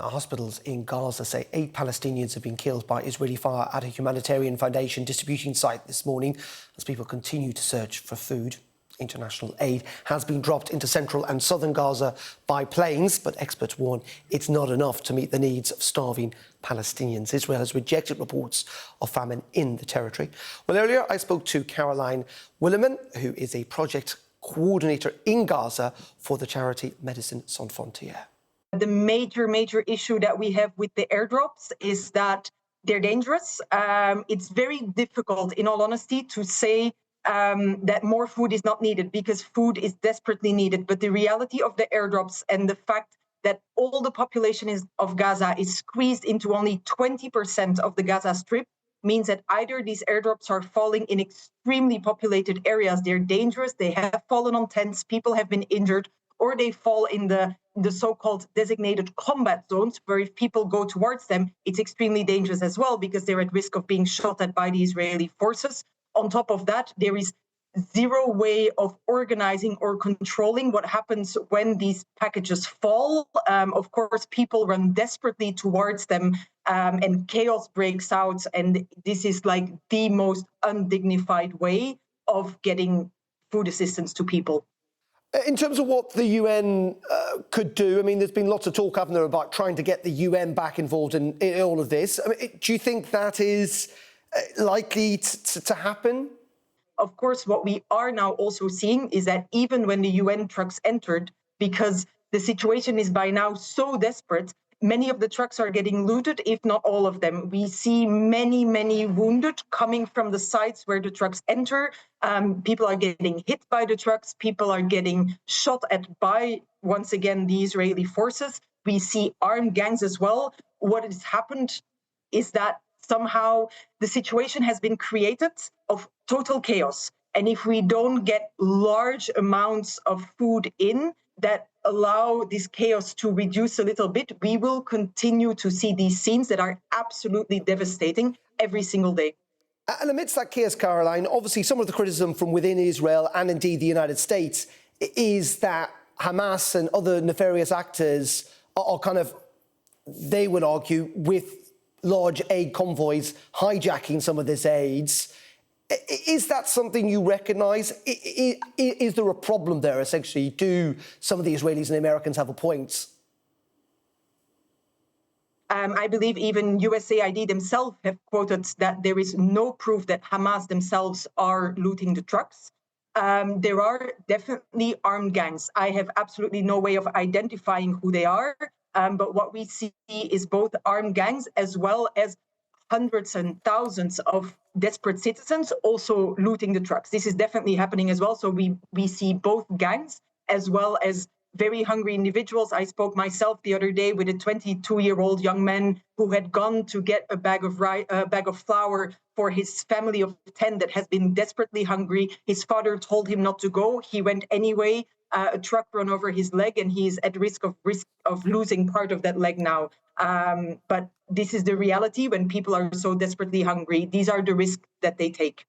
Hospitals in Gaza say 8 Palestinians have been killed by Israeli fire at a humanitarian foundation distribution site this morning as people continue to search for food. International aid has been dropped into central and southern Gaza by planes, but experts warn it's not enough to meet the needs of starving Palestinians. Israel has rejected reports of famine in the territory. Well, earlier I spoke to Caroline Willemen, who is a project coordinator in Gaza for the charity Médecins Sans Frontières. The major issue that we have with the airdrops is that they're dangerous. It's very difficult, in all honesty, to say that more food is not needed because food is desperately needed. But the reality of the airdrops and the fact that all the population of Gaza is squeezed into only 20% of the Gaza Strip means that either these airdrops are falling in extremely populated areas, they're dangerous, they have fallen on tents, people have been injured, or they fall in the so-called designated combat zones, where if people go towards them, it's extremely dangerous as well because they're at risk of being shot at by the Israeli forces. On top of that, there is zero way of organizing or controlling what happens when these packages fall. Of course, people run desperately towards them and chaos breaks out. And this is like the most undignified way of getting food assistance to people. In terms of what the UN could do, I mean, there's been lots of talk, haven't there, about trying to get the UN back involved in all of this. I mean, do you think that is likely to happen? Of course, what we are now also seeing is that even when the UN trucks entered, because the situation is by now so desperate, many of the trucks are getting looted, if not all of them. We see many wounded coming from the sites where the trucks enter. People are getting hit by the trucks. People are getting shot at by, once again, the Israeli forces. We see armed gangs as well. What has happened is that somehow the situation has been created of total chaos. And if we don't get large amounts of food in that allow this chaos to reduce a little bit, we will continue to see these scenes that are absolutely devastating every single day. And amidst that chaos, Caroline, obviously some of the criticism from within Israel and indeed the United States is that Hamas and other nefarious actors are kind of, they would argue, with large aid convoys hijacking some of this aid. Is that something you recognise? Is there a problem there, essentially? Do some of the Israelis and Americans have a point? I believe even USAID themselves have quoted that there is no proof that Hamas themselves are looting the trucks. There are definitely armed gangs. I have absolutely no way of identifying who they are. But what we see is both armed gangs as well as hundreds and thousands of desperate citizens also looting the trucks. This is definitely happening as well. So we see both gangs as well as very hungry individuals. I spoke myself the other day with a 22-year-old young man who had gone to get a bag of flour for his family of 10 that has been desperately hungry. His father told him not to go. He went anyway. A truck ran over his leg and he's at risk of losing part of that leg now. But this is the reality when people are so desperately hungry. These are the risks that they take.